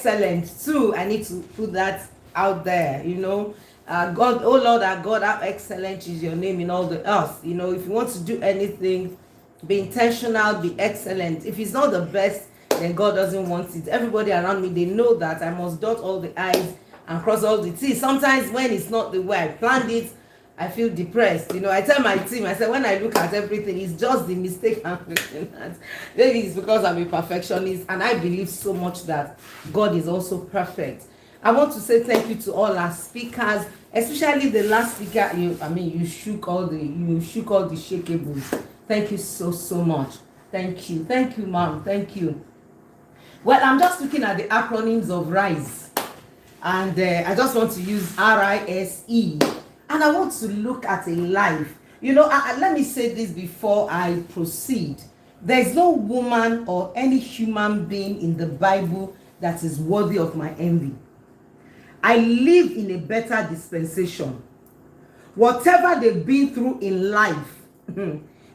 excellent too. I need to put that out there, God, oh Lord, our God, how excellent is your name in all the earth. If you want to do anything, be intentional, be excellent. If it's not the best, then God doesn't want it. Everybody around me, they know that I must dot all the I's and cross all the T's. Sometimes when it's not the way I planned it, I feel depressed. I tell my team, I said, when I look at everything, it's just the mistake I'm looking at. Maybe it's because I'm a perfectionist, and I believe so much that God is also perfect. I want to say thank you to all our speakers, especially the last speaker. You shook all the shakeables. Thank you so much. Thank you, ma'am. Thank you. Well, I'm just looking at the acronyms of RISE, and I just want to use RISE, and I want to look at a life. Let me say this before I proceed. There's no woman or any human being in the Bible that is worthy of my envy. I live in a better dispensation. Whatever they've been through in life,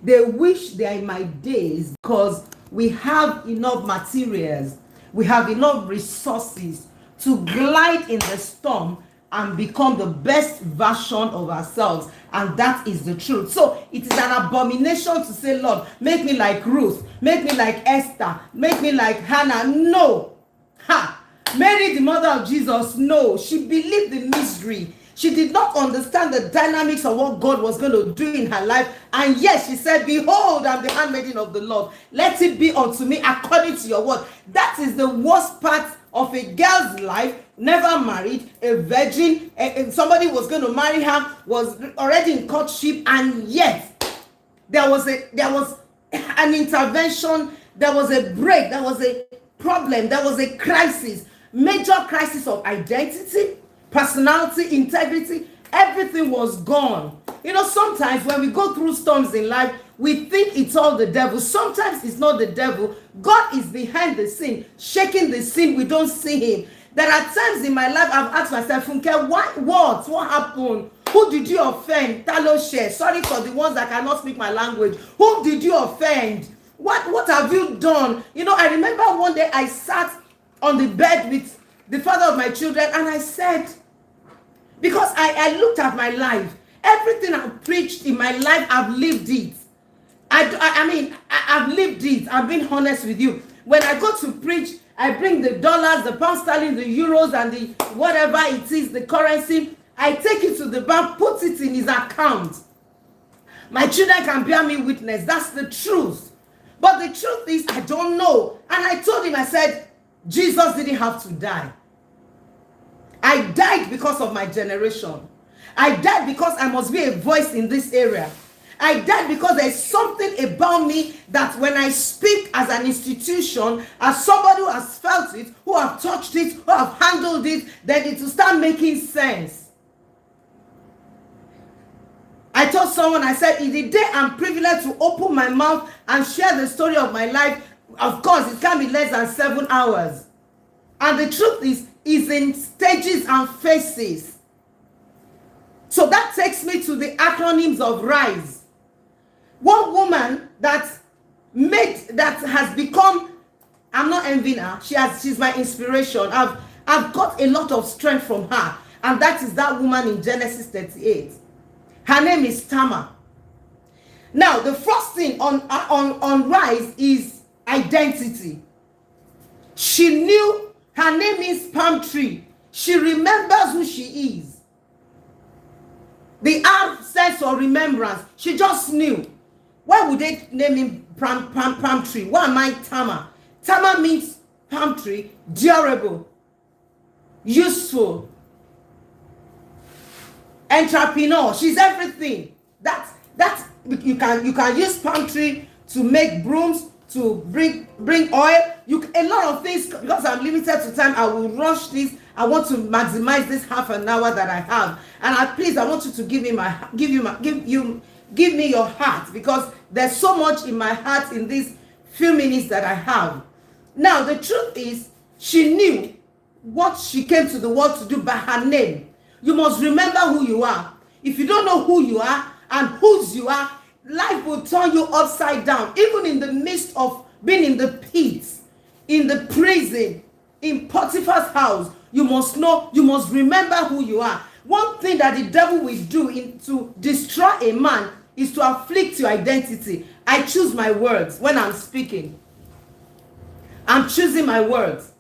they wish they are in my days, because we have enough materials, we have enough resources to glide in the storm and become the best version of ourselves. And that is the truth. So it is an abomination to say, Lord, make me like Ruth, make me like Esther, make me like Hannah. No. Mary, the mother of Jesus, no. She believed the mystery. She did not understand the dynamics of what God was going to do in her life. And yes, she said, behold, I'm the handmaiden of the Lord. Let it be unto me according to your word. That is the worst part of a girl's life. Never married, a virgin, and somebody was going to marry her, was already in courtship, and yet there was an intervention, there was a break, there was a problem, there was a crisis, major crisis of identity, personality, integrity. Everything was gone. Sometimes when we go through storms in life, we think it's all the devil. Sometimes it's not the devil. God is behind the scene, shaking the scene. We don't see him. There are times in my life I've asked myself, Funke, what happened? Who did you offend? Talo share. Sorry for the ones that cannot speak my language. Who did you offend? What have you done? I remember one day I sat on the bed with the father of my children, and I said, because I looked at my life, everything I've preached in my life, I've lived it. I've lived it. I've been honest with you. When I go to preach, I bring the dollars, the pound sterling, the euros, and the whatever it is, the currency. I take it to the bank, put it in his account. My children can bear me witness. That's the truth. But the truth is, I don't know. And I told him, I said, Jesus didn't have to die. I died because of my generation. I died because I must be a voice in this area. I died because there's something about me that when I speak as an institution, as somebody who has felt it, who have touched it, who have handled it, then it will start making sense. I told someone, I said, in the day I'm privileged to open my mouth and share the story of my life, of course, it can be less than 7 hours. And the truth is in stages and phases. So that takes me to the acronyms of RISE. One woman that has become, I'm not envying her, she's my inspiration. I've got a lot of strength from her, and that is that woman in Genesis 38. Her name is Tamar. Now, the first thing on RISE is identity. She knew her name is palm tree. She remembers who she is. The R stands for remembrance. She just knew. Why would they name him palm tree? Why am I Tamar? Tamar means palm tree, durable, useful, entrepreneur. She's everything. That's you can use palm tree to make brooms, to bring oil. A lot of things. Because I'm limited to time, I will rush this. I want to maximize this half an hour that I have. And I want you to give me your heart, because there's so much in my heart in these few minutes that I have. Now, the truth is, she knew what she came to the world to do by her name. You must remember who you are. If you don't know who you are and whose you are, life will turn you upside down. Even in the midst of being in the pits, in the prison, in Potiphar's house, you must know, you must remember who you are. One thing that the devil will do to destroy a man is to afflict your identity. I choose my words when I'm speaking. I'm choosing my words.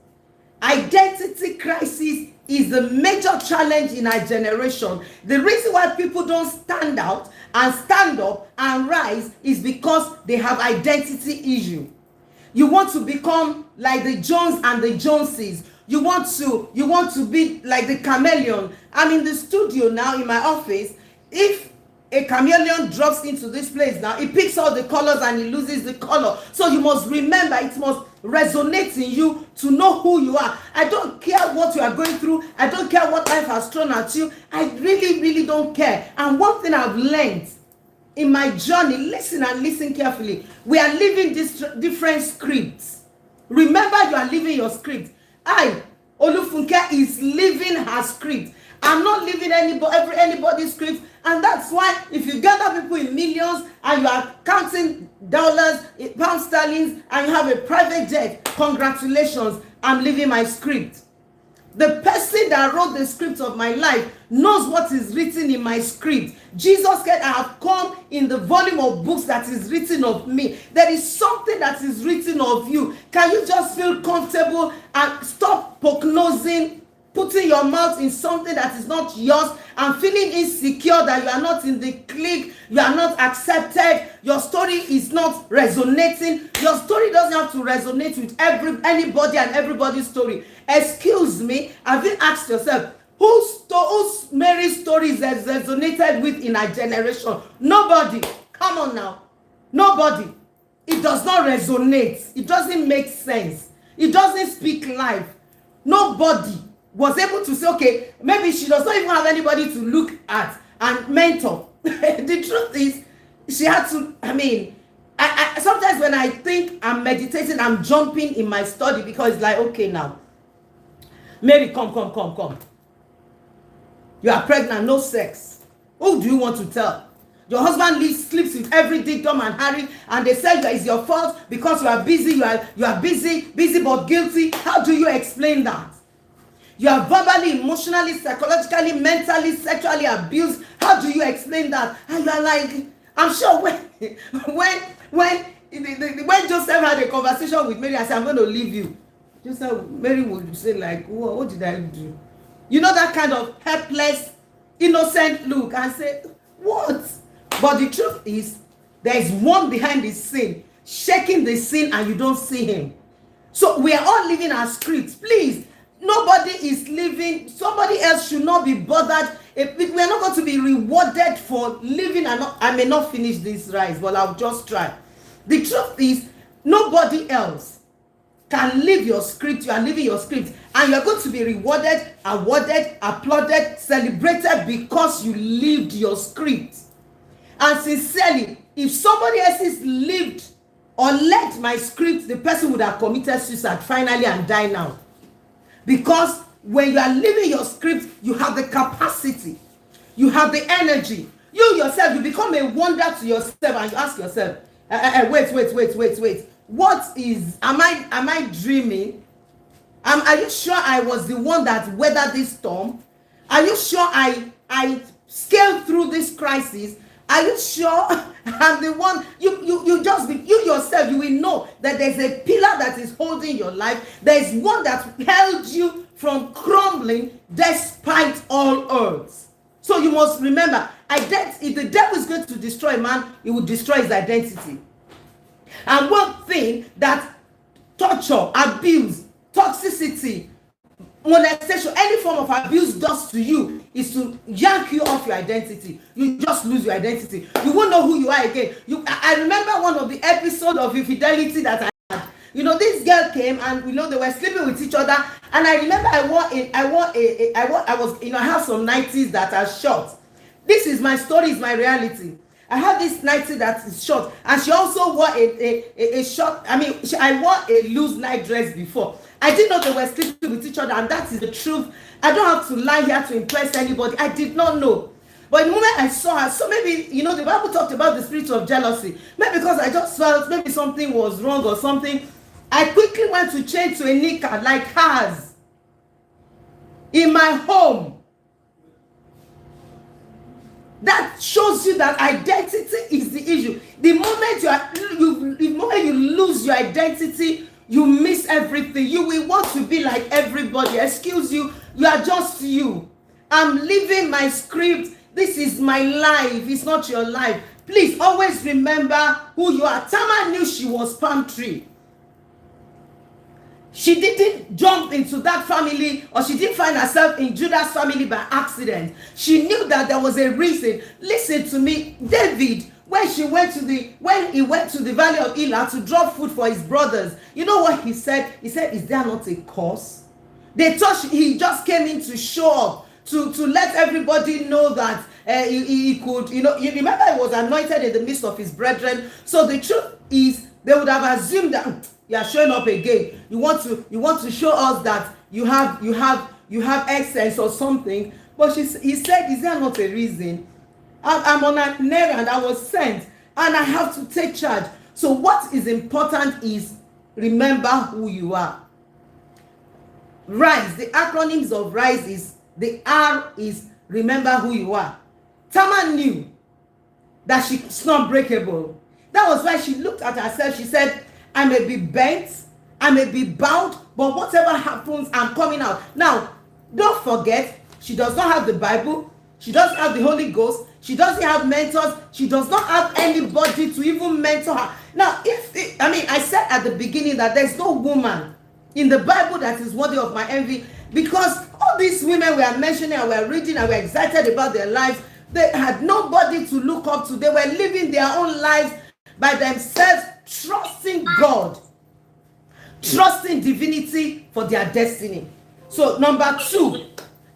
Identity crisis is the major challenge in our generation. The reason why people don't stand out and stand up and rise is because they have identity issue. You want to become like the Jones and the Joneses. You want to be like the chameleon. I'm in the studio now in my office. If a chameleon drops into this place now, it picks all the colors and it loses the color. So you must remember, it must resonate in you to know who you are. I don't care what you are going through. I don't care what life has thrown at you. I really, really don't care. And one thing I've learned in my journey, listen and listen carefully. We are living different scripts. Remember, you are living your script. Olufunke, is living her script. I'm not living anybody's script. And that's why if you gather people in millions and you are counting dollars, pound sterling, and you have a private jet, congratulations, I'm living my script. The person that wrote the script of my life knows what is written in my script. Jesus said, I have come in the volume of books that is written of me. There is something that is written of you. Can you just feel comfortable and stop prognosing, putting your mouth in something that is not yours and feeling insecure that you are not in the clique, you are not accepted, your story is not resonating. Your story doesn't have to resonate with anybody and everybody's story. Excuse me, have you asked yourself, whose Mary's story is resonated with in our generation? Nobody. Come on now. Nobody. It does not resonate. It doesn't make sense. It doesn't speak life. Nobody was able to say, okay, maybe she does not even have anybody to look at and mentor. The truth is, she had to, I sometimes when I think I'm meditating, I'm jumping in my study because it's like, okay now, Mary, come. You are pregnant, no sex. Who do you want to tell? Your husband sleeps with every dick, Tom and Harry, and they say it's your fault because you are busy, you are busy but guilty. How do you explain that? You are verbally, emotionally, psychologically, mentally, sexually abused. How do you explain that? And you are like, I'm sure when Joseph had a conversation with Mary and said, I'm going to leave you, Mary would say like, what did I do? You know, that kind of helpless, innocent look and say, what? But the truth is, there is one behind the scene, shaking the scene, and you don't see him. So we are all living our scripts. Please, nobody is living. Somebody else should not be bothered. We are not going to be rewarded for living. I may not finish this rice, but I'll just try. The truth is, nobody else can live your script. You are living your script, and you are going to be rewarded, awarded, applauded, celebrated because you lived your script. And sincerely, if somebody else has lived or led my script, the person would have committed suicide finally and die now. Because when you are living your script, you have the capacity, you have the energy. You yourself, you become a wonder to yourself, and you ask yourself, wait. What is, am I dreaming? Are you sure I was the one that weathered this storm? Are you sure I scaled through this crisis? Are you sure I'm the one? You yourself, you will know that there's a pillar that is holding your life. There's one that held you from crumbling despite all odds. So you must remember, if the devil is going to destroy a man, he will destroy his identity. And one thing that torture, abuse, toxicity, molestation, any form of abuse does to you is to yank you off your identity. You just lose your identity. You won't know who you are again. I remember one of the episodes of infidelity that I had. You know, this girl came and they were sleeping with each other. And I remember I have some 90s that are short. This is my story, is my reality. I have this 90 that is short, and she also wore a short. I wore a loose night dress before. I didn't know they were sleeping with each other, and that is the truth. I don't have to lie here to impress anybody. I did not know. But the moment I saw her, so maybe, the Bible talked about the spirit of jealousy. Maybe because I just felt maybe something was wrong or something. I quickly went to change to a knicker like hers in my home. That shows you that identity is the issue. The moment you lose your identity, you miss everything. You will want to be like everybody. Excuse you, you are just you. I'm living my script. This is my life. It's not your life. Please always remember who you are. Tamar knew she was palm tree. She didn't jump into that family, or she didn't find herself in Judah's family by accident. She knew that there was a reason. Listen to me, David, when he went to the valley of Elah to drop food for his brothers, you know what he said? He said, is there not a cause? They thought he just came in to show up, to let everybody know that he could, you remember he was anointed in the midst of his brethren. So the truth is, they would have assumed that you are showing up again. You want to show us that you have excess or something. But he said, is there not a reason? I'm on an errand. I was sent, and I have to take charge. So what is important is remember who you are. RISE. The acronyms of RISE is, the R is remember who you are. Tamar knew that she's not breakable. That was why she looked at herself. She said, I may be bent, I may be bound, but whatever happens, I'm coming out. Now, don't forget, she does not have the Bible. She doesn't have the Holy Ghost. She doesn't have mentors. She does not have anybody to even mentor her. Now, I said at the beginning that there's no woman in the Bible that is worthy of my envy, because all these women we are mentioning and we are reading and we are excited about their lives, they had nobody to look up to. They were living their own lives by themselves, trusting God, trusting divinity for their destiny. So number 2,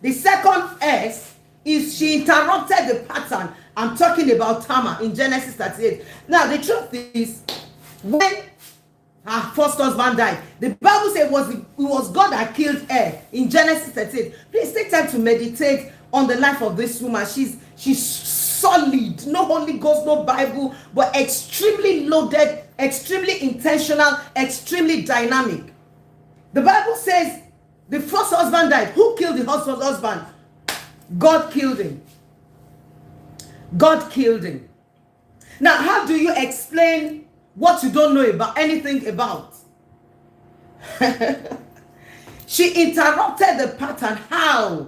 the second S is she interrupted the pattern. I'm talking about Tamar in Genesis 38. Now the truth is, when her first husband died, the Bible said it was God that killed her in Genesis 38. Please take time to meditate on the life of this woman. She's solid, no Holy Ghost, no Bible, but extremely loaded, extremely intentional, extremely dynamic. The Bible says the first husband died. Who killed the first husband? God killed him. God killed him. Now, how do you explain what you don't know about anything about? She interrupted the pattern. How?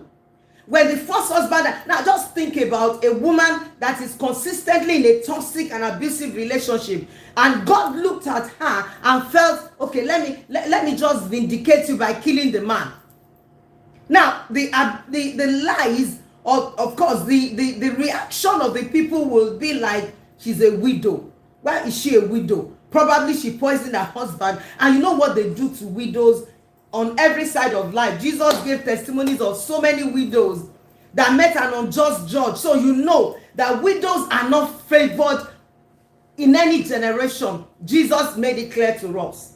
When the first husband, now just think about a woman that is consistently in a toxic and abusive relationship, and God looked at her and felt, okay, let me just vindicate you by killing the man. Now the lies of course the reaction of the people will be like, she's a widow. Why is she a widow? Probably she poisoned her husband, and you know what they do to widows on every side of life. Jesus gave testimonies of so many widows that met an unjust judge. So you know that widows are not favored in any generation. Jesus made it clear to us.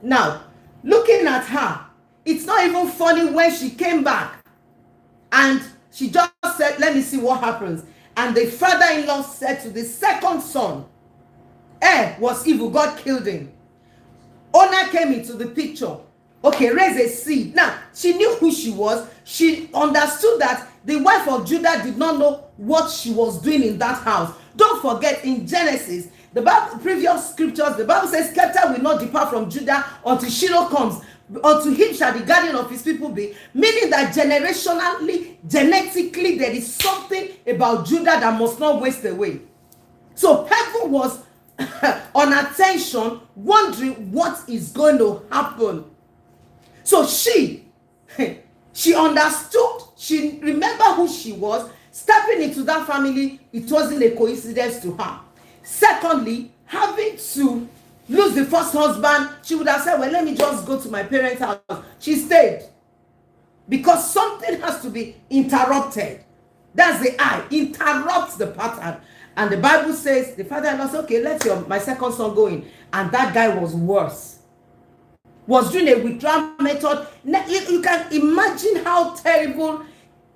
Now, looking at her, it's not even funny when she came back and she just said, let me see what happens. And the father-in-law said to the second son, was evil, God killed him. Honor came into the picture. Okay, raise a seed. Now, she knew who she was. She understood that the wife of Judah did not know what she was doing in that house. Don't forget, in Genesis, the Bible, previous scriptures, the Bible says, Scepter will not depart from Judah until Shiloh comes. Unto him shall the guardian of his people be. Meaning that generationally, genetically, there is something about Judah that must not waste away. So heaven was on attention, wondering what is going to happen. So she understood, she remembered who she was. Stepping into that family, it wasn't a coincidence to her. Secondly, having to lose the first husband, she would have said, well, let me just go to my parents' house. She stayed. Because something has to be interrupted. That's the I. Interrupts the pattern. And the Bible says, the father-in-law said, okay, let my second son go in. And that guy was worse. Was doing a withdrawal method. You can imagine how terrible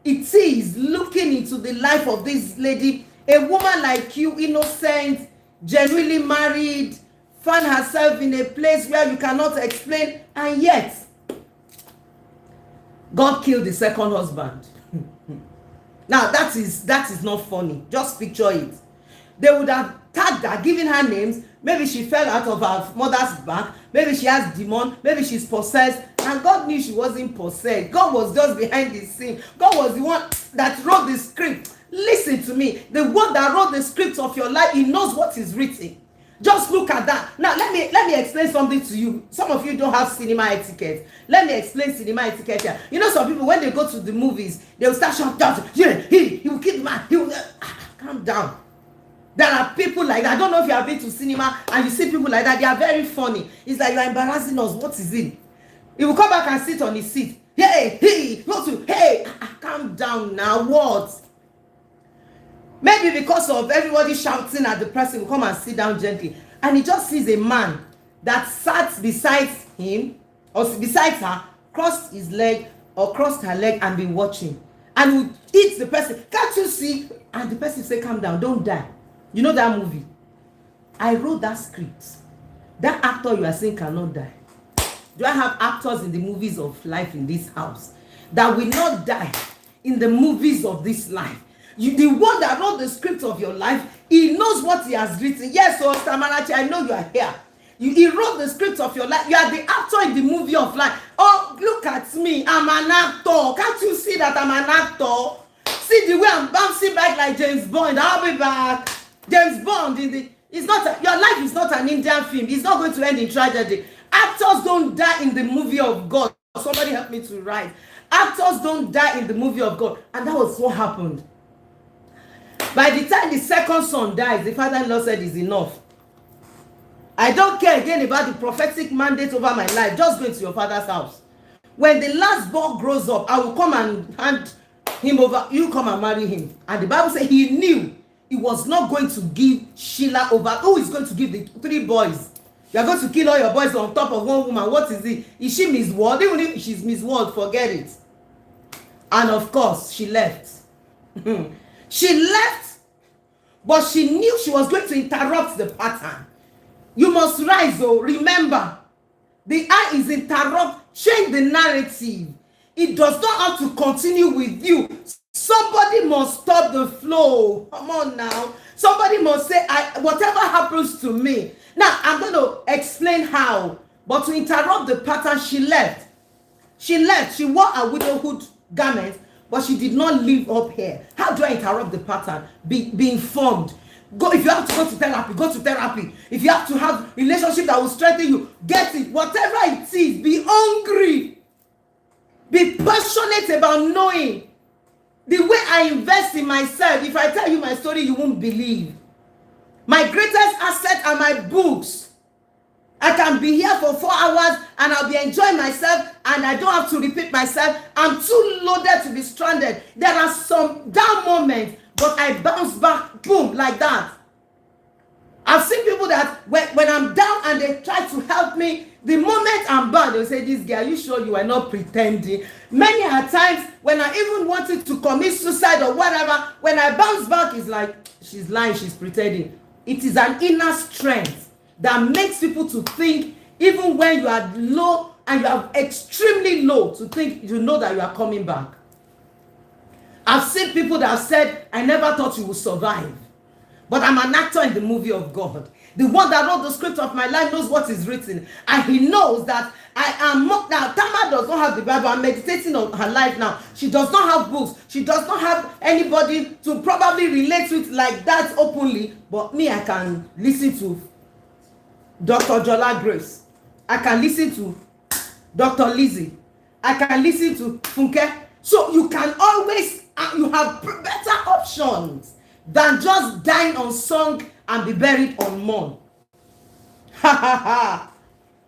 it is looking into the life of this lady. A woman like you, innocent, genuinely married, find herself in a place where you cannot explain, and yet God killed the second husband. Now that is not funny. Just picture it. They would have tagged her, given her names. Maybe she fell out of her mother's back. Maybe she has demon. Maybe she's possessed. And God knew she wasn't possessed. God was just behind the scene. God was the one that wrote the script. Listen to me. The one that wrote the script of your life, he knows what is written. Just look at that. Now let me explain something to you. Some of you don't have cinema etiquette. Let me explain cinema etiquette here. You know, some people, when they go to the movies, they will start shouting, yeah, he will kill the man. He will calm down. There are people like that. I don't know if you have been to cinema and you see people like that. They are very funny. It's like, you are embarrassing us. What is it? He will come back and sit on his seat. Hey, calm down now. What? Maybe because of everybody shouting at the person, will come and sit down gently. And he just sees a man that sat beside him or beside her, crossed his leg or crossed her leg and be watching. And would hit the person. Can't you see? And the person say, calm down, don't die. You know that movie? I wrote that script. That actor you are saying cannot die. Do I have actors in the movies of life in this house that will not die in the movies of this life? You, the one that wrote the script of your life, he knows what he has written. Yes, so Stamarachi, I know you are here. He wrote the script of your life. You are the actor in the movie of life. Oh, look at me. I'm an actor. Can't you see that I'm an actor? See the way I'm bouncing back like James Bond. I'll be back. James Bond it's not your life is not an Indian film. It's not going to end in tragedy. Actors don't die in the movie of God. Somebody help me to write. Actors don't die in the movie of God. And that was what happened. By the time the second son dies, the father-in-law said, it's enough. I don't care again about the prophetic mandate over my life. Just go into your father's house. When the last boy grows up, I will come and hand him over. You come and marry him. And the Bible says he knew he was not going to give Sheila over. Who is going to give the 3 boys? You are going to kill all your boys on top of one woman. What is it? Is she Miss World? Even if she's Miss World, forget it. And of course, she left. She left, but she knew she was going to interrupt the pattern. You must rise, though. Remember, the eye is interrupt. Change the narrative. It does not have to continue with you. Somebody must stop the flow. Come on now. Somebody must say, whatever happens to me. Now, I'm going to explain how. But to interrupt the pattern, she left. She left. She wore a widowhood garment, but she did not live up here. How do I interrupt the pattern? Be informed. Go. If you have to go to therapy, go to therapy. If you have to have relationship that will strengthen you, get it. Whatever it is, be hungry. Be passionate about knowing. The way I invest in myself, if I tell you my story, you won't believe. My greatest asset are my books. I can be here for 4 hours and I'll be enjoying myself and I don't have to repeat myself. I'm too loaded to be stranded. There are some down moments, but I bounce back, boom, like that. I've seen people that when I'm down and they try to help me, the moment I'm bad, they'll say, this girl, are you sure you are not pretending? Many a times when I even wanted to commit suicide or whatever, when I bounce back, it's like, she's lying, she's pretending. It is an inner strength that makes people to think, even when you are low and you are extremely low, to think, you know that you are coming back. I've seen people that have said, I never thought you would survive. But I'm an actor in the movie of God. The one that wrote the script of my life knows what is written. And he knows that I am more. Now, Tama does not have the Bible. I'm meditating on her life now. She does not have books. She does not have anybody to probably relate with like that openly. But me, I can listen to Dr. Jola Grace. I can listen to Dr. Lizzie. I can listen to Funke. So you can always, you have better options than just dying on song and be buried on mourn. Ha ha ha.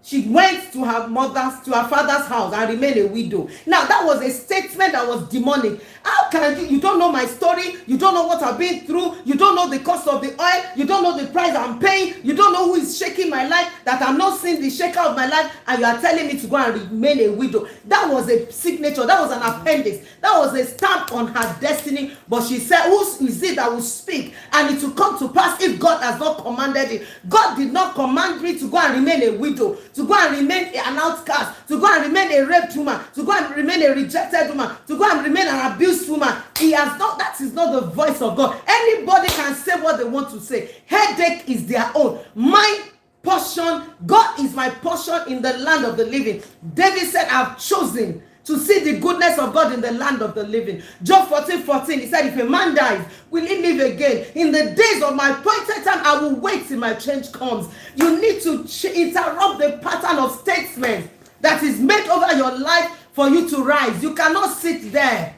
she went to her father's house and remained a widow. Now, that was a statement that was demonic. How can you don't know my story, you don't know what I've been through, you don't know the cost of the oil, you don't know the price I'm paying, you don't know who is shaking my life, that I'm not seeing the shaker of my life, and you are telling me to go and remain a widow. That was a signature, that was an appendix, that was a stamp on her destiny. But she said, who is it that will speak, and it will come to pass if God has not commanded it? God did not command me to go and remain a widow, to go and remain an outcast, to go and remain a raped woman, to go and remain a rejected woman, to go and remain an abused woman. He has not. That is not the voice of God. Anybody can say what they want to say. Headache is their own. My portion, God is my portion in the land of the living. David said, I've chosen to see the goodness of God in the land of the living. Job 14:14, he said, if a man dies, will he live again? In the days of my appointed time, I will wait till my change comes. You need to interrupt the pattern of statements that is made over your life for you to rise. You cannot sit there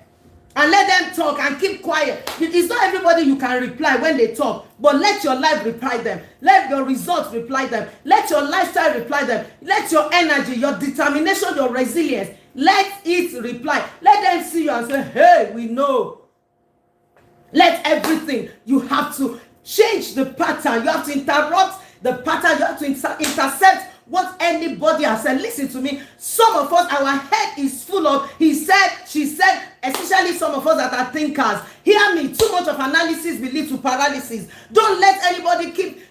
and let them talk and keep quiet. It's not everybody you can reply when they talk, but let your life reply them. Let your results reply them. Let your lifestyle reply them. Let your energy, your determination, your resilience, let it reply. Let them see you and say, hey, we know. Let everything, you have to change the pattern. You have to interrupt the pattern. You have to intercept what anybody has said. Listen to me. Some of us, our head is full of he said, she said, especially some of us that are thinkers. Hear me. Too much of analysis will lead to paralysis. Don't let anybody keep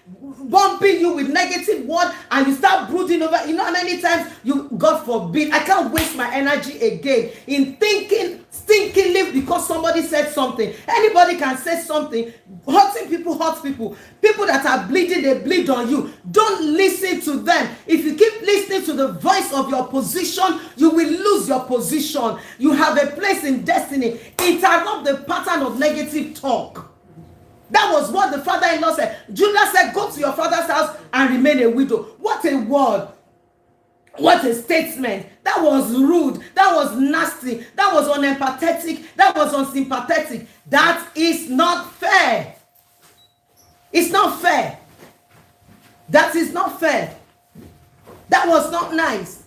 bumping you with negative word and you start brooding over. You know how many times God forbid, I can't waste my energy again in thinking stinkingly because somebody said something. Anybody can say something. Hurting people hurt people. People that are bleeding, they bleed on you. Don't listen to them. If you keep listening to the voice of your position, you will lose your position. You have a place in destiny. Interrupt the pattern of negative talk. That was what the father-in-law said. Judah said, go to your father's house and remain a widow. What a word. What a statement. That was rude. That was nasty. That was unempathetic. That was unsympathetic. That is not fair. It's not fair. That is not fair. That was not nice.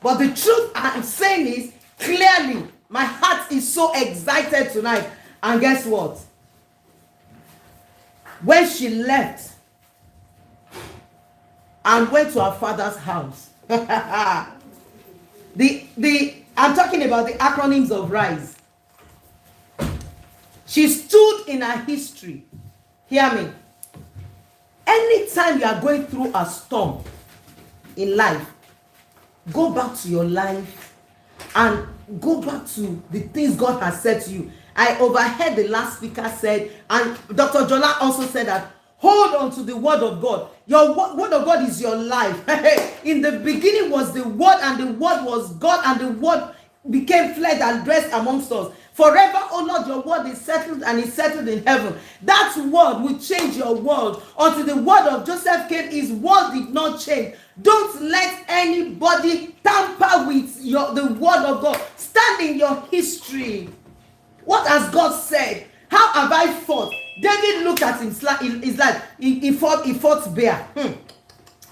But the truth I'm saying is, clearly, my heart is so excited tonight. And guess what? When she left and went to her father's house, I'm talking about the acronyms of RISE. She stood in her history. Hear me. Anytime you are going through a storm in life, go back to your life and go back to the things God has said to you. I overheard the last speaker said, and Dr. Jola also said that, hold on to the word of God. Your word of God is your life. In the beginning was the word, and the word was God, and the word became flesh and dwelt amongst us. Forever, oh Lord, your word is settled, and is settled in heaven. That word will change your world. Until the word of Joseph came, his word did not change. Don't let anybody tamper with the word of God. Stand in your history. What has God said? How have I fought? David looked at his life. He fought bear.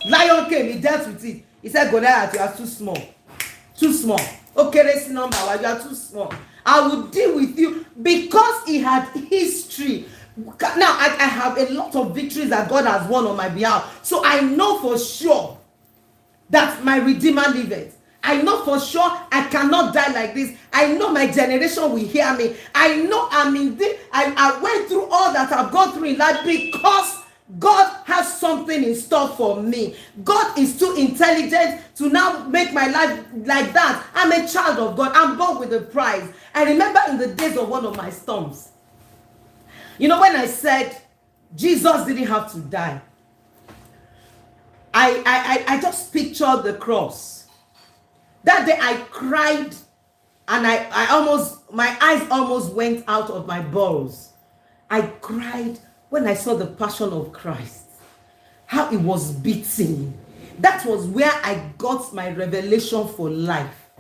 Lion came, he dealt with it. He said, Goliath, you are too small. Too small. Okay, let's number one. You are too small. I will deal with you, because he had history. Now, I have a lot of victories that God has won on my behalf. So I know for sure that my Redeemer liveth. I know for sure I cannot die like this. I know my generation will hear me. I know I'm in this. I went through all that I've gone through in life because God has something in store for me. God is too intelligent to now make my life like that. I'm a child of God. I'm born with a prize. I remember in the days of one of my storms. You know, when I said Jesus didn't have to die, I just pictured the cross. That day I cried, and my eyes almost went out of my balls. I cried when I saw the passion of Christ, how it was beaten. That was where I got my revelation for life.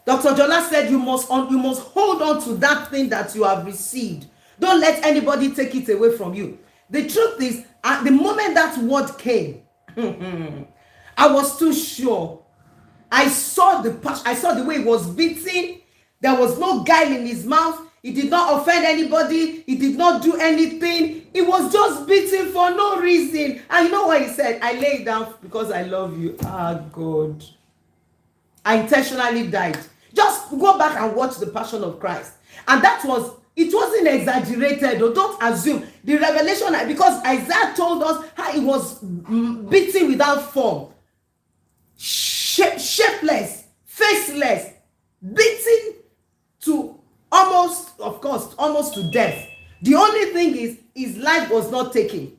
Dr. Jola said you must hold on to that thing that you have received. Don't let anybody take it away from you. The truth is, at the moment that word came, I was too sure. I saw the way he was beating. There was no guile in his mouth. He did not offend anybody. He did not do anything. He was just beating for no reason. And you know what he said? I lay down because I love you. Ah, God. I intentionally died. Just go back and watch the Passion of Christ. And it wasn't exaggerated. Don't assume. The revelation, because Isaiah told us how he was beaten without form. Shapeless, faceless, beaten to almost to death. The only thing is his life was not taken.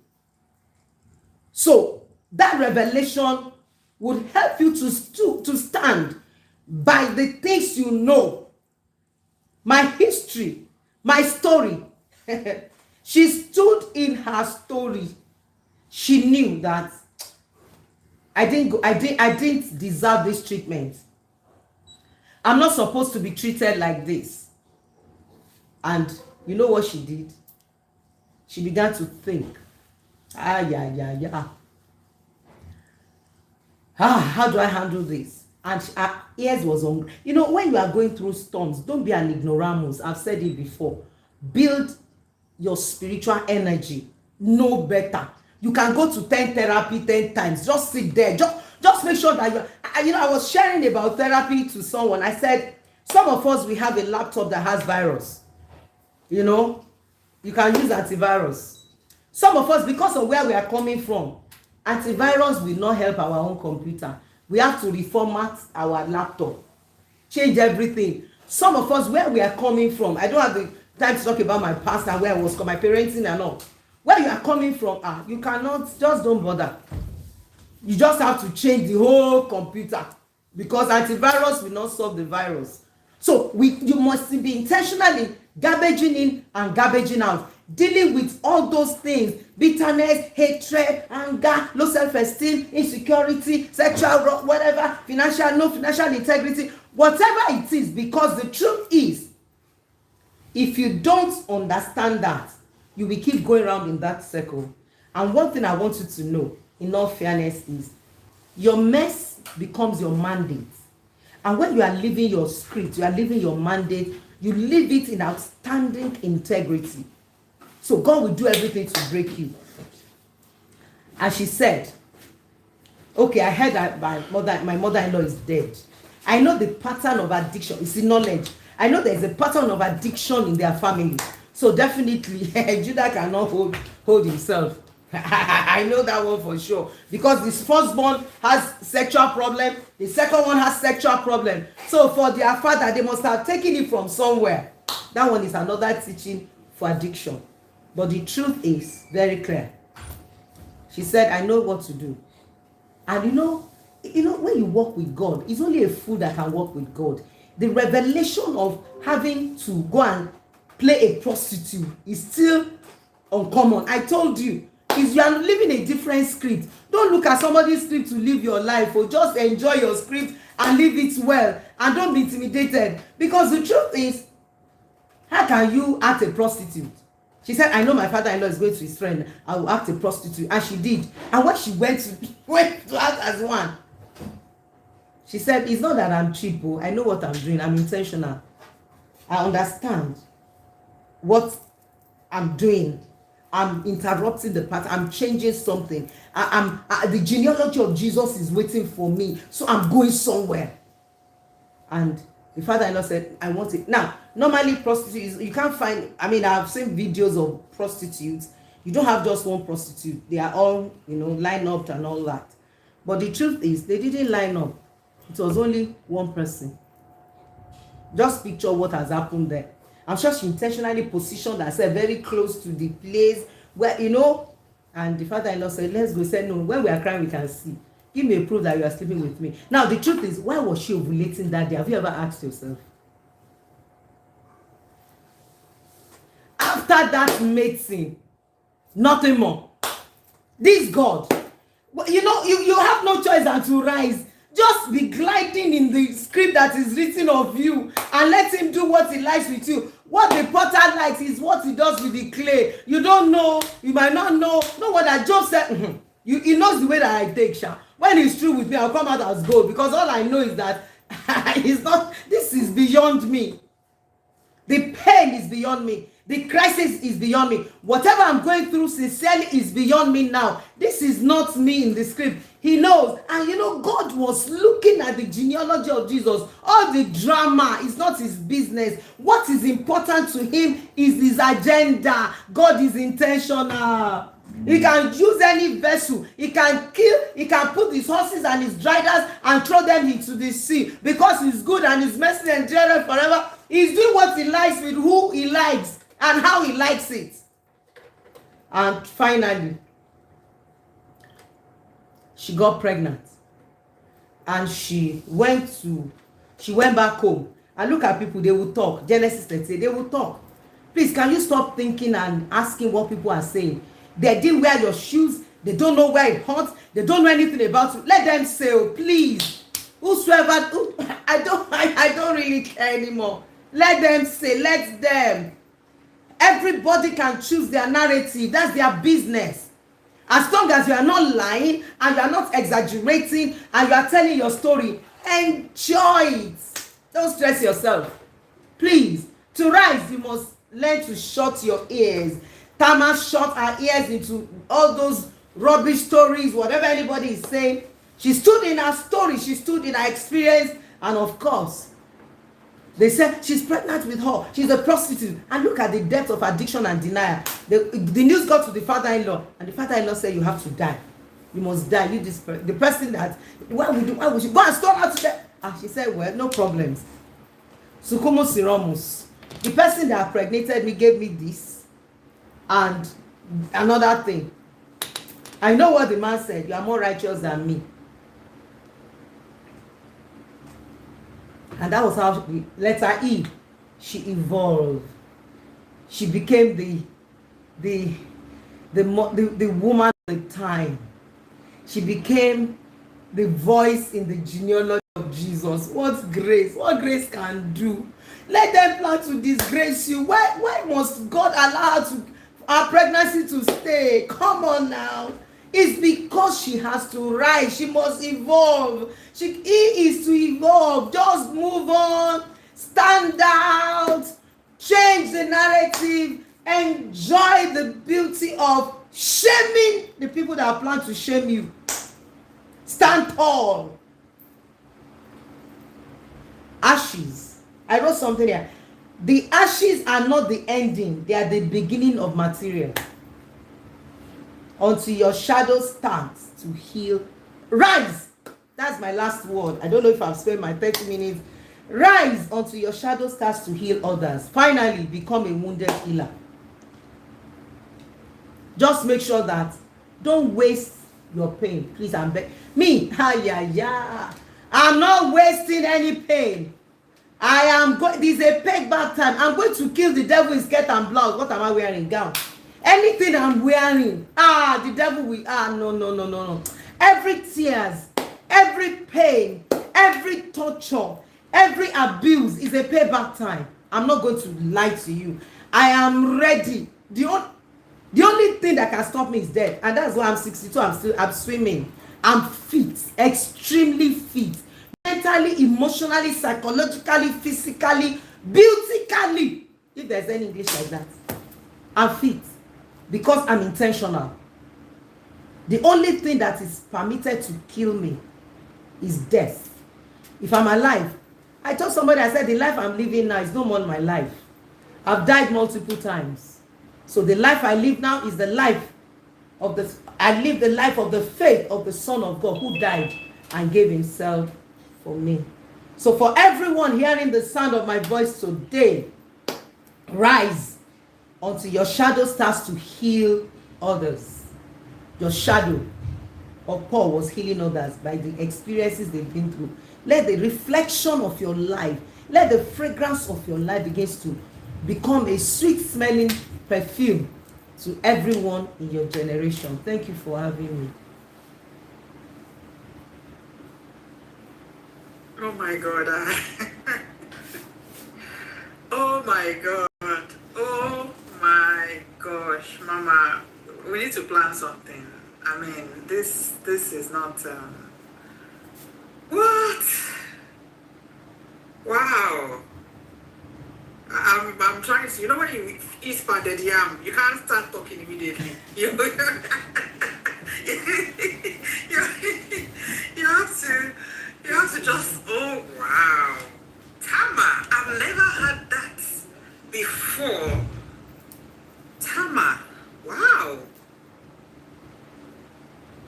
So that revelation would help you to stand by the things you know. My history, my story. She stood in her story. She knew that I didn't deserve this treatment. I'm not supposed to be treated like this. And you know what she did? She began to think. How do I handle this? And her ears was on. You know, when you are going through storms, don't be an ignoramus. I've said it before. Build your spiritual energy. Know better. You can go to 10 therapy 10 times. Just sit there. Just make sure that I was sharing about therapy to someone. I said, some of us, we have a laptop that has virus. You know, you can use antivirus. Some of us, because of where we are coming from, antivirus will not help our own computer. We have to reformat our laptop, change everything. Some of us, where we are coming from, I don't have the time to talk about my past and where I was, my parenting and all. Where you are coming from, you cannot, just don't bother. You just have to change the whole computer because antivirus will not solve the virus. So you must be intentionally garbaging in and garbaging out, dealing with all those things: bitterness, hatred, anger, low self-esteem, insecurity, sexual, whatever, no financial integrity, whatever it is. Because the truth is, if you don't understand that, you will keep going around in that circle. And one thing I want you to know, in all fairness, is your mess becomes your mandate. And when you are living your script, you are living your mandate, you live it in outstanding integrity. So God will do everything to break you. And she said, okay, I heard that my mother-in-law is dead. I know the pattern of addiction. It's in knowledge. I know there's a pattern of addiction in their family. So definitely, Judah cannot hold himself. I know that one for sure. Because this firstborn has sexual problem. The second one has sexual problem. So for their father, they must have taken it from somewhere. That one is another teaching for addiction. But the truth is very clear. She said, I know what to do. And you know, when you walk with God, it's only a fool that can walk with God. The revelation of having to go and play a prostitute is still uncommon. I told you, if you are living a different script, don't look at somebody's script to live your life, or just enjoy your script and live it well, and don't be intimidated. Because the truth is, how can you act a prostitute? She said, I know my father-in-law is going to his friend, I will act a prostitute. And she did. And when she went to act as one, she said, it's not that I'm cheap. I know what I'm doing. I'm intentional. I understand what I'm doing. I'm interrupting the path. I'm changing something. The genealogy of Jesus is waiting for me. So I'm going somewhere. And the father-in-law said, I want it. Now, normally prostitutes, you can't find, I've seen videos of prostitutes. You don't have just one prostitute. They are all, lined up and all that. But the truth is, they didn't line up. It was only one person. Just picture what has happened there. I'm sure she intentionally positioned herself very close to the place where, and the father-in-law said, let's go. He said, no, when we are crying, we can see. Give me a proof that you are sleeping with me. Now, the truth is, why was she ovulating that day? Have you ever asked yourself? After that mating, nothing more. This God, you have no choice than to rise. Just be gliding in the script that is written of you and let him do what he likes with you. What the potter likes is what he does with the clay. You don't know, you might not know. Know what I just said. He knows the way that I take, Sha. When he's through with me, I'll come out as gold, because all I know is that it's not, this is beyond me. The pain is beyond me. The crisis is beyond me. Whatever I'm going through sincerely is beyond me now. This is not me in the script. He knows. And you know, God was looking at the genealogy of Jesus. All the drama is not his business. What is important to him is his agenda. God is intentional. He can use any vessel. He can kill. He can put his horses and his riders and throw them into the sea, because he's good and his mercy endureth forever. He's doing what he likes with who he likes and how he likes it. And finally, she got pregnant, and she went back home. And look at people, they will talk. Genesis 30, they will talk. Please, can you stop thinking and asking what people are saying? They didn't wear your shoes. They don't know where it hurts. They don't know anything about you. Let them say, oh, please. Whosoever, I don't really care anymore. Let them say, let them. Everybody can choose their narrative. That's their business. As long as you are not lying and you are not exaggerating and you are telling your story, enjoy it. Don't stress yourself. Please, to rise, you must learn to shut your ears. Tama shut her ears into all those rubbish stories, whatever anybody is saying. She stood in her story, she stood in her experience, and of course, they said she's pregnant with her, she's a prostitute. And look at the depth of addiction and denial. The news got to the father-in-law, and the father-in-law said, you have to die. You must die. You the person that, why would you go and store her to death? And she said, well, no problems. Sukumo Siromus. The person that impregnated me gave me this. And another thing, I know what the man said, you are more righteous than me. And that was how letter E, she evolved. She became the woman of the time. She became the voice in the genealogy of Jesus. What grace can do. Let them plan to disgrace you. Why must God allow our pregnancy to stay? Come on now. It's because she has to rise. She must evolve. He is to evolve. Just move on. Stand out. Change the narrative. Enjoy the beauty of shaming the people that plan to shame you. Stand tall. Ashes. I wrote something here. The ashes are not the ending. They are the beginning of material. Until your shadow starts to heal. Rise. That's my last word. I don't know if I've spent my 30 minutes. Rise until your shadow starts to heal others. Finally, become a wounded healer. Just make sure that don't waste your pain. Please, I'm begging. Me, I'm not wasting any pain. I am going. This is a payback time. I'm going to kill the devil in skirt and blouse. What am I wearing? Gown. Anything I'm wearing, the devil will, no. Every tears, every pain, every torture, every abuse is a payback time. I'm not going to lie to you. I am ready. The only thing that can stop me is death. And that's why I'm 62. I'm swimming. I'm fit, extremely fit. Mentally, emotionally, psychologically, physically, beautifully. If there's any English like that. I'm fit. Because I'm intentional. The only thing that is permitted to kill me is death. If I'm alive, I told somebody, I said, the life I'm living now is no more my life. I've died multiple times. So the life I live now is the life of I live the life of the faith of the Son of God who died and gave himself for me. So for everyone hearing the sound of my voice today, rise until your shadow starts to heal others. Your shadow of Paul was healing others by the experiences they've been through. Let the reflection of your life, let the fragrance of your life begin to become a sweet smelling perfume to everyone in your generation. Thank you for having me. Oh my God. Oh my God. Oh my Mama, we need to plan something. I mean, this is not What? Wow. I'm trying to, when you eat pounded yam, you can't start talking immediately. You, you have to just, oh wow. Tama, I've never heard that before. Tama, wow.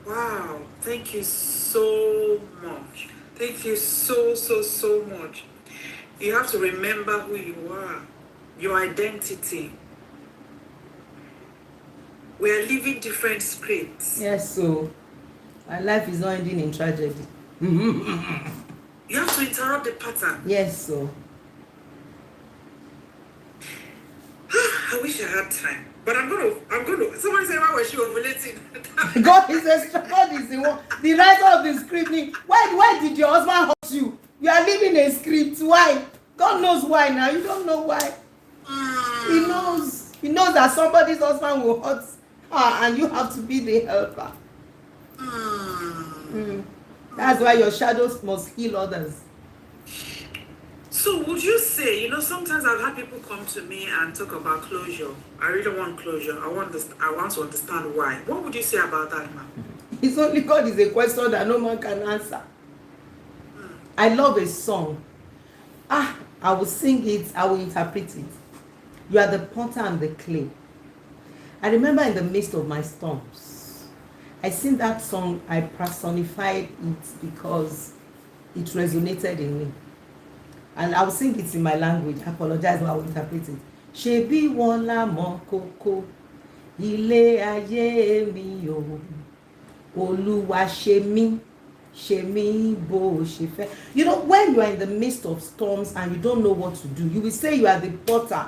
Wow, thank you so much. Thank you so much. You have to remember who you are, your identity. We are living different scripts. Yes, so my life is not ending in tragedy. You have to interrupt the pattern. Yes, so I wish I had time. But I'm gonna. Someone said, why was she ovulating? God is the one, the writer of the script. Why did your husband hurt you? You are living a script. Why? God knows why now. You don't know why. He knows. He knows that somebody's husband will hurt her and you have to be the helper. That's why your shadows must heal others. So would you say, sometimes I've had people come to me and talk about closure. I really want closure. I want to understand why. What would you say about that, ma'am? It's only God is a question that no man can answer. I love a song. I will sing it, I will interpret it. You are the potter and the clay. I remember in the midst of my storms, I sing that song, I personified it because it resonated in me. And I will sing it in my language. I apologize, but I will interpret it. Ṣebí wọ́n la mọ̀ kókó, ilé ayé mi o, Olúwa ṣe mí bó ṣe fẹ́. When you are in the midst of storms and you don't know what to do, you will say you are the potter.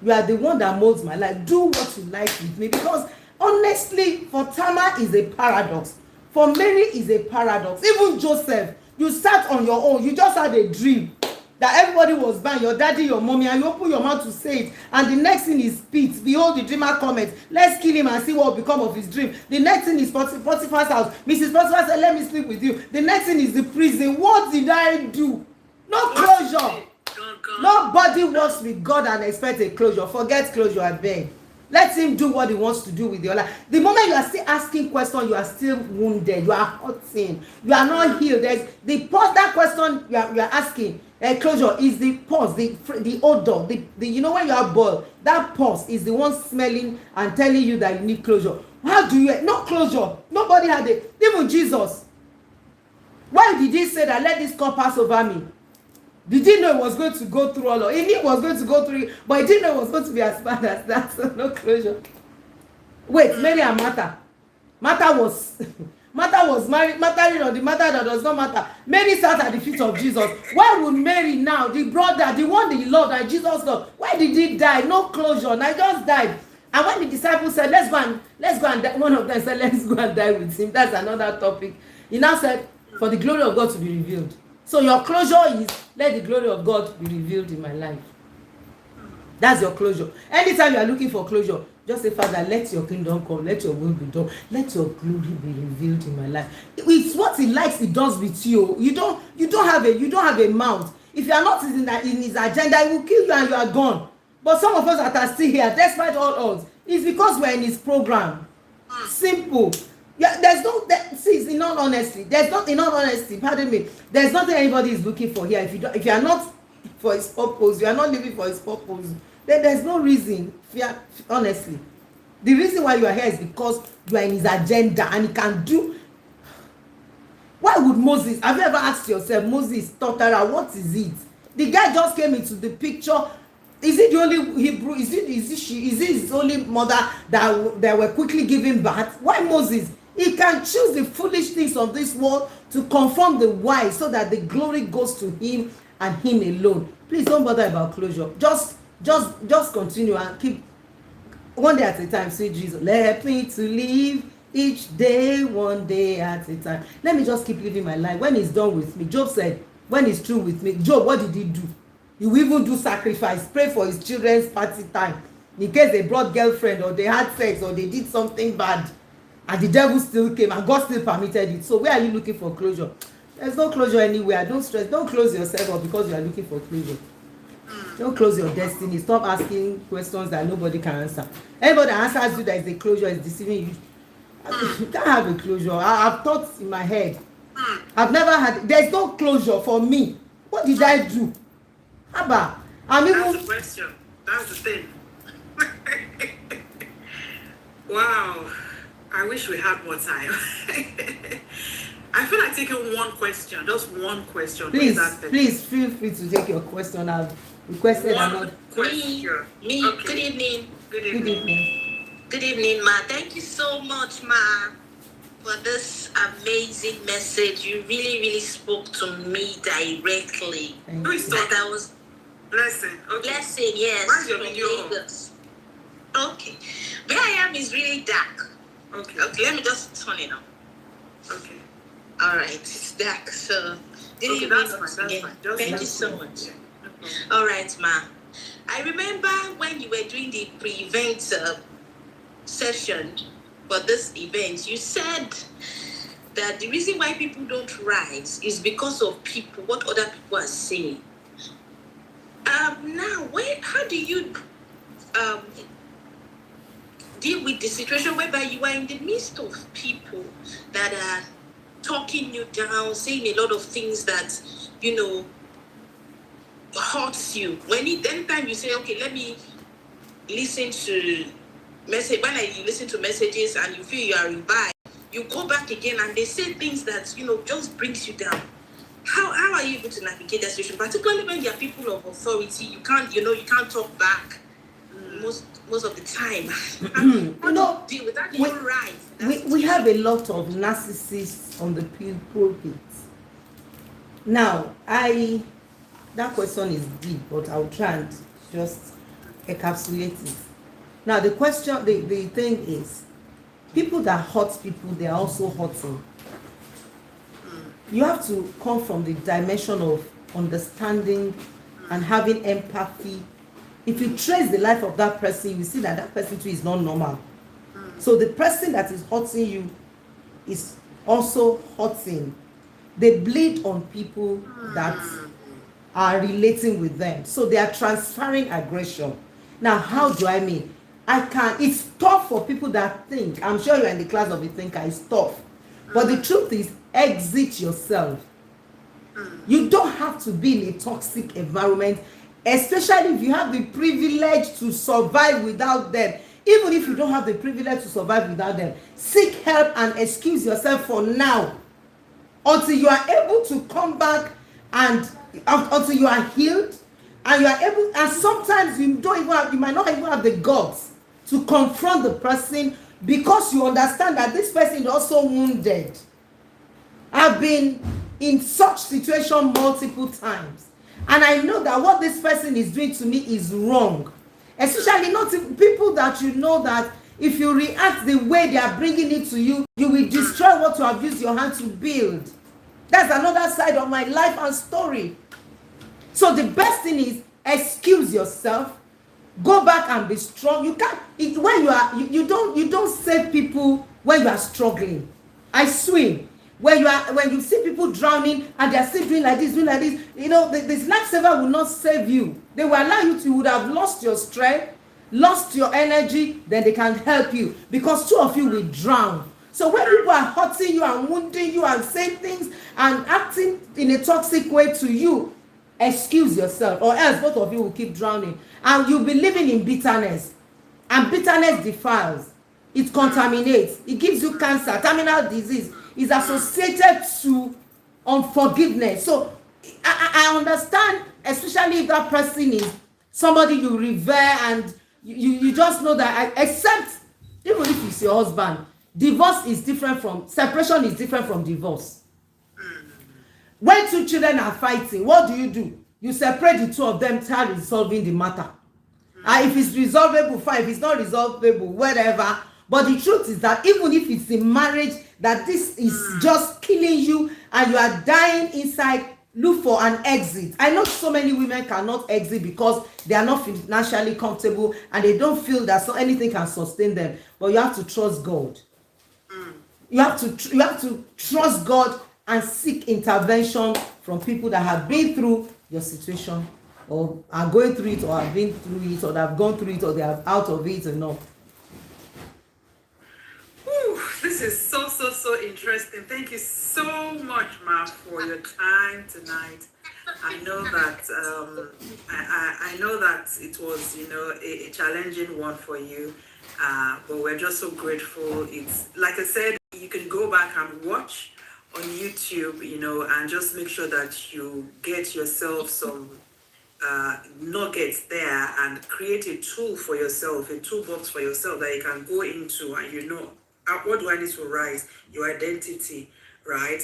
You are the one that molds my life. Do what you like with me. Because honestly, for Tamar is a paradox. For Mary is a paradox. Even Joseph, you sat on your own. You just had a dream that everybody was banned, your daddy, your mommy, and you open your mouth to say it, and the next thing is spit. Behold, the dreamer cometh. Let's kill him and see what will become of his dream. The next thing is Potiphar's house. Mrs. Potiphar said, let me sleep with you. The next thing is the prison. What did I do? No closure. Nobody works with God and expect a closure. Forget closure, I beg. Let him do what he wants to do with your life. The moment you are still asking questions, you are still wounded. You are hurting. You are not healed. There's the pause. That question you are asking. Closure is the pause, the odor, the when you are boiled, that pause is the one smelling and telling you that you need closure. How do you no closure? Nobody had it. Even Jesus. Why did he say that let this cup pass over me? Did he know he was going to go through all of it? He knew he was going to go through it, but he didn't know it was going to be as bad as that. So no closure. Wait, Mary and Martha. Martha was married. Martha, the Martha that does not matter. Mary sat at the feet of Jesus. Why would Mary now, the brother, the one that he loved, that Jesus loved, why did he die? No closure. Now he just died. And when the disciples said, let's go and die, one of them said, let's go and die with him. That's another topic. He now said, for the glory of God to be revealed. So your closure is, let the glory of God be revealed in my life. That's your closure. Anytime you are looking for closure, just say, Father, let your kingdom come, let your will be done, let your glory be revealed in my life. It's what he likes, he does with you. You don't have a mouth. If you are not in his agenda, he will kill you and you are gone. But some of us that are still here, despite all odds, it's because we're in his program. Simple. Yeah, in all honesty, pardon me, there's nothing anybody is looking for here. If you are not for his purpose, you are not living for his purpose, then there's no reason. Honestly, the reason why you are here is because you are in his agenda and he can do. Why would Moses, have you ever asked yourself, Moses, Totara, what is it? The guy just came into the picture. Is it the only Hebrew? Is it his only mother that were quickly giving birth? Why Moses? He can choose the foolish things of this world to confirm the wise so that the glory goes to him and him alone. Please don't bother about closure. Just continue and keep one day at a time. Say, Jesus, let me to live each day, one day at a time. Let me just keep living my life. When he's done with me, Job said, when he's through with me, Job, what did he do? He will even do sacrifice, pray for his children's party time in case they brought girlfriend or they had sex or they did something bad and the devil still came and God still permitted it. So where are you looking for closure? There's no closure anywhere. Don't stress. Don't close yourself up because you are looking for closure. Don't close your destiny. Stop asking questions that nobody can answer. Anybody that answers you that is a closure is deceiving you. You can't have a closure. I've thought in my head. I've never had. There's no closure for me. What did I do? Abba, I'm That's even. the question. That's the thing. Wow. I wish we had more time. I feel like taking one question, just one question. Please feel free to take your question. I've requested another question. Me. Okay. Good evening. Good evening. Good evening, ma. Thank you so much, ma, for this amazing message. You really spoke to me directly. Who is That talking? was Blessing. Okay. blessing, yes. Where's your from video on? Lagos. Okay. Where I am is really dark. Okay. Okay, let me just turn it on. Okay. All right, it's dark. So, good Okay, evening that's once fine. That's again. fine. Just Thank you that's so fine. much. Yeah, no problem. All right, ma. I remember when you were doing the pre-event session for this event, you said that the reason why people don't rise is because of people, what other people are saying. Now, how do you deal with the situation whereby you are in the midst of people that are talking you down, saying a lot of things that, hurts you? Anytime you say, okay, let me listen to you listen to messages and you feel you are revived, you go back again and they say things that, just brings you down. How are you able to navigate that situation, particularly when there are people of authority? You can't talk back most of the time. How do you deal with that? We have a lot of narcissists on the pulpit. Now, that question is deep, but I'll try and just encapsulate it. Now, the question, the thing is, people that hurt people, they are also hurting. You have to come from the dimension of understanding and having empathy. If you trace the life of that person, you see that person too is not normal. So the person that is hurting you is also hurting. They bleed on people that are relating with them. So they are transferring aggression. Now, how do I mean? It's tough for people that think. I'm sure you're in the class of a thinker. It's tough. But the truth is, exit yourself. You don't have to be in a toxic environment, especially if you have the privilege to survive without them. Even if you don't have the privilege to survive without them, seek help and excuse yourself for now until you are able to come back and until you are healed and you are able. And sometimes you might not even have the guts to confront the person because you understand that this person is also wounded. I've been in such situation multiple times, and I know that what this person is doing to me is wrong. Especially not people that you know that if you react the way they are bringing it to you, you will destroy what you have used your hand to build. That's another side of my life and story. So the best thing is excuse yourself, go back and be strong. You can't when you don't save people when you are struggling. I swim. When you see people drowning and they are still doing like this, this lifesaver will not save you. They will allow you would have lost your strength, lost your energy, then they can help you because two of you will drown. So when people are hurting you and wounding you and saying things and acting in a toxic way to you, excuse yourself, or else both of you will keep drowning and you'll be living in bitterness. And bitterness defiles, it contaminates, it gives you cancer, terminal disease is associated to unforgiveness. So I understand, especially if that person is somebody you revere and you just know that, except even if it's your husband, separation is different from divorce. When two children are fighting, what do? You separate the two of them, start resolving the matter. If it's resolvable, fine. If it's not resolvable, whatever. But the truth is that even if it's in marriage, that this is just killing you and you are dying inside, look for an exit. I know so many women cannot exit because they are not financially comfortable and they don't feel that anything can sustain them. But you have to trust God. You have to trust God and seek intervention from people that have been through your situation, or are going through it, or have been through it, or that have gone through it, or they are out of it enough. This is so interesting. Thank you so much, Ma, for your time tonight. I know that I know that it was, you know, a challenging one for you, but we're just so grateful. It's like I said, you can go back and watch on YouTube, you know, and just make sure that you get yourself some nuggets there and create a tool for yourself, a toolbox for yourself that you can go into, and you know, what do I need to rise? Your identity, right?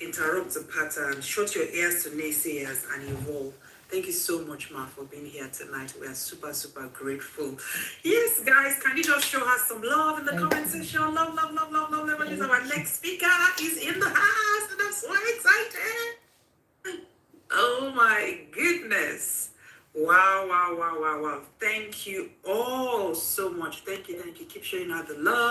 Interrupt the pattern, shut your ears to naysayers, and evolve. Thank you so much, Ma, for being here tonight. We are super grateful. Yes, guys, can you just show us some love in the comment section? Love. Our next speaker is in the house, and I'm so excited. Oh my goodness. Wow. Thank you all so much. Thank you. Keep showing out the love.